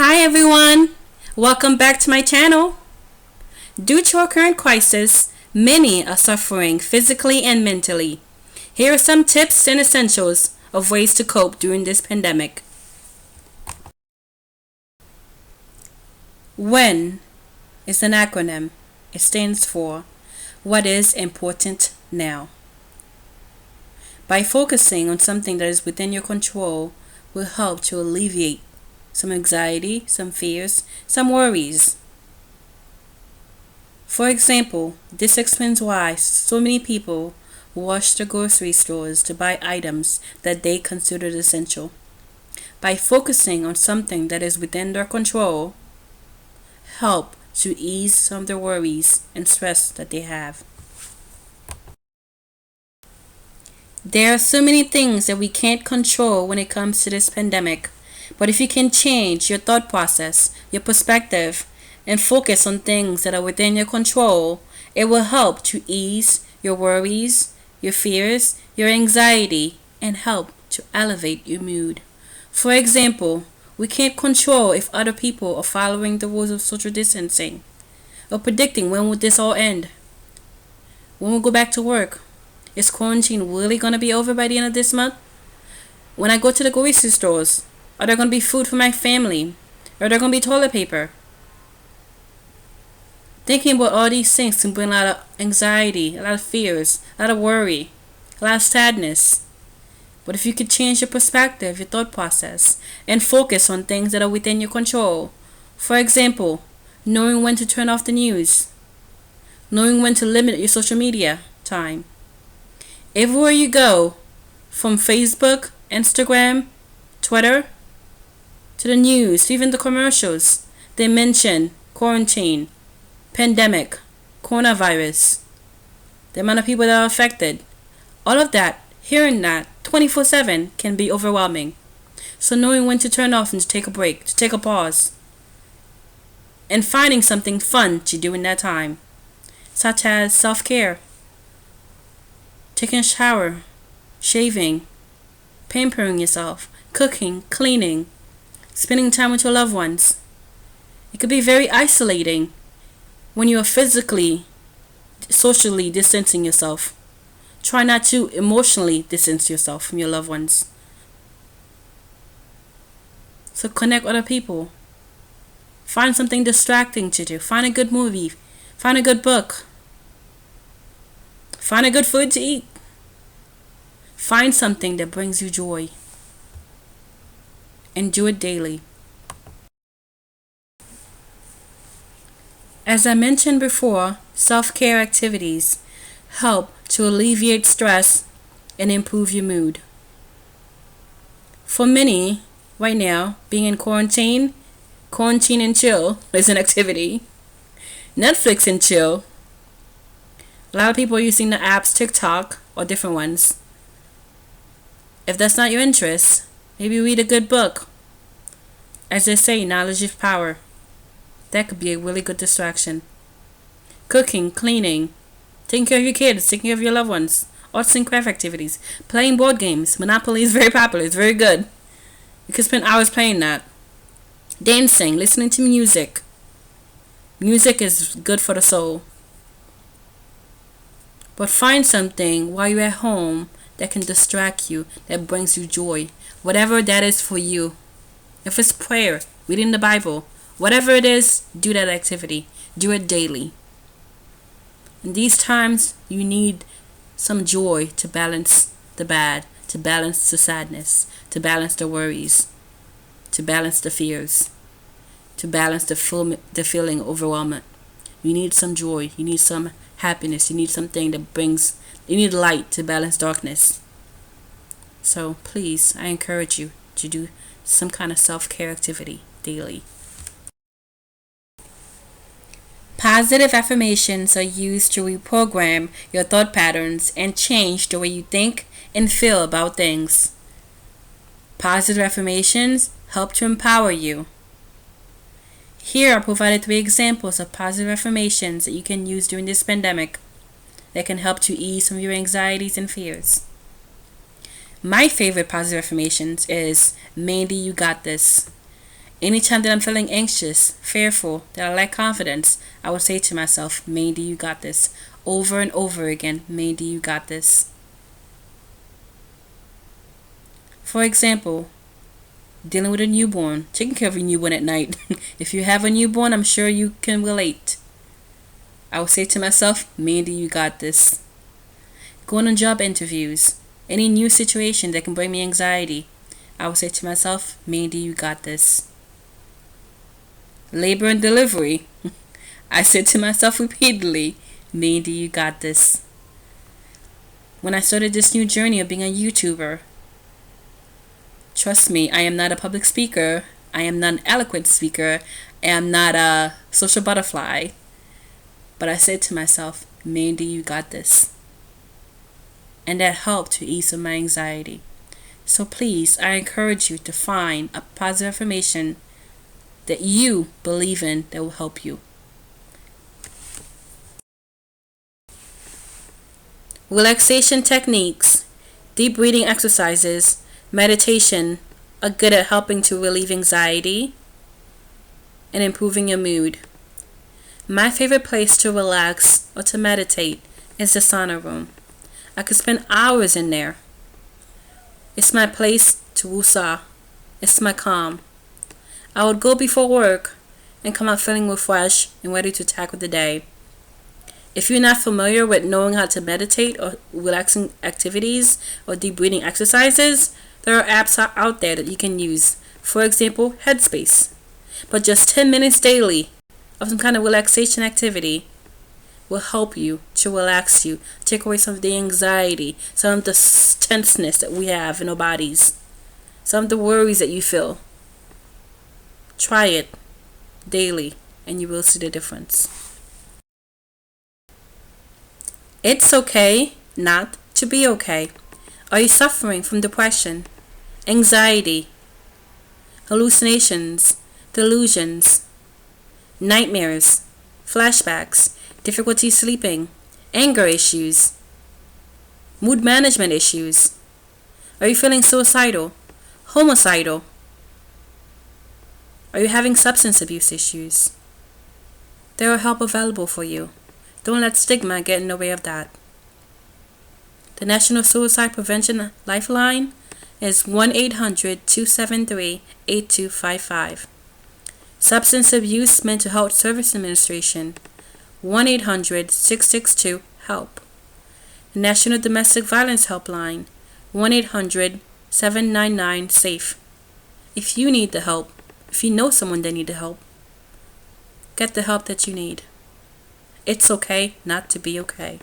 Hi everyone, welcome back to my channel. Due to our current crisis, many are suffering physically and mentally. Here are some tips and essentials of ways to cope during this pandemic. WHEN is an acronym. It stands for What is Important Now. By focusing on something that is within your control will help to alleviate some anxiety, some fears, some worries. For example, this explains why so many people rush to grocery stores to buy items that they consider essential. By focusing on something that is within their control, help to ease some of their worries and stress that they have. There are so many things that we can't control when it comes to this pandemic. But if you can change your thought process, your perspective, and focus on things that are within your control, it will help to ease your worries, your fears, your anxiety, and help to elevate your mood. For example, we can't control if other people are following the rules of social distancing or predicting when will this all end. When we'll go back to work. Is quarantine really going to be over by the end of this month? When I go to the grocery stores, are there going to be food for my family? Are there going to be toilet paper? Thinking about all these things can bring a lot of anxiety, a lot of fears, a lot of worry, a lot of sadness. But if you could change your perspective, your thought process, and focus on things that are within your control, for example, knowing when to turn off the news, knowing when to limit your social media time. Everywhere you go, from Facebook, Instagram, Twitter, to the news, even the commercials, they mention quarantine, pandemic, coronavirus, the amount of people that are affected. All of that, hearing that 24/7 can be overwhelming. So knowing when to turn off and to take a break, to take a pause, and finding something fun to do in that time, such as self-care, taking a shower, shaving, pampering yourself, cooking, cleaning, spending time with your loved ones. It could be very isolating when you are physically, socially distancing yourself. Try not to emotionally distance yourself from your loved ones. So connect with other people. Find something distracting to do. Find a good movie. Find a good book. Find a good food to eat. Find something that brings you joy. And do it daily. As I mentioned before, self-care activities help to alleviate stress and improve your mood. For many, right now, being in quarantine and chill is an activity. Netflix and chill. A lot of people are using the apps TikTok or different ones. If that's not your interest, maybe read a good book. As they say, knowledge is power. That could be a really good distraction. Cooking, cleaning, taking care of your kids, taking care of your loved ones, arts and craft activities, playing board games. Monopoly is very popular. It's very good. You can spend hours playing that. Dancing, listening to music. Music is good for the soul. But find something while you're at home that can distract you, that brings you joy. Whatever that is for you. If it's prayer, reading the Bible, whatever it is, do that activity. Do it daily. In these times, you need some joy to balance the bad, to balance the sadness, to balance the worries, to balance the fears, to balance the feeling of overwhelmment. You need some joy. You need some happiness. You need something that you need light to balance darkness. So please, I encourage you to do some kind of self-care activity daily. Positive affirmations are used to reprogram your thought patterns and change the way you think and feel about things. Positive affirmations help to empower you. Here are provided 3 examples of positive affirmations that you can use during this pandemic that can help to ease some of your anxieties and fears. My favorite positive affirmations is, Mandy, you got this. Anytime that I'm feeling anxious, fearful, that I lack confidence, I will say to myself, Mandy, you got this. Over and over again, Mandy, you got this. For example, dealing with a newborn, taking care of a newborn at night. If you have a newborn, I'm sure you can relate. I will say to myself, Mandy, you got this. Going on job interviews, any new situation that can bring me anxiety, I will say to myself, Mandy, you got this. Labor and delivery, I said to myself repeatedly, Mandy, you got this. When I started this new journey of being a YouTuber, trust me, I am not a public speaker. I am not an eloquent speaker. I am not a social butterfly. But I said to myself, Mandy, you got this. And that helped to ease some of my anxiety. So please, I encourage you to find a positive affirmation that you believe in that will help you. Relaxation techniques, deep breathing exercises, meditation are good at helping to relieve anxiety and improving your mood. My favorite place to relax or to meditate is the sauna room. I could spend hours in there. It's my place to woosah. It's my calm. I would go before work and come out feeling refreshed and ready to tackle the day. If you're not familiar with knowing how to meditate or relaxing activities or deep breathing exercises, there are apps out there that you can use. For example, Headspace. But just 10 minutes daily of some kind of relaxation activity will help you to relax you, take away some of the anxiety, some of the tenseness that we have in our bodies, some of the worries that you feel. Try it daily and you will see the difference. It's okay not to be okay. Are you suffering from depression, anxiety, hallucinations, delusions, nightmares, flashbacks, difficulty sleeping, anger issues, mood management issues? Are you feeling suicidal, homicidal? Are you having substance abuse issues? There are help available for you. Don't let stigma get in the way of that. The National Suicide Prevention Lifeline is 1-800-273-8255. Substance Abuse Mental Health Service Administration, 1-800-662-HELP. The National Domestic Violence Helpline, 1-800-799-SAFE. If you need the help, if you know someone that needs the help, get the help that you need. It's okay not to be okay.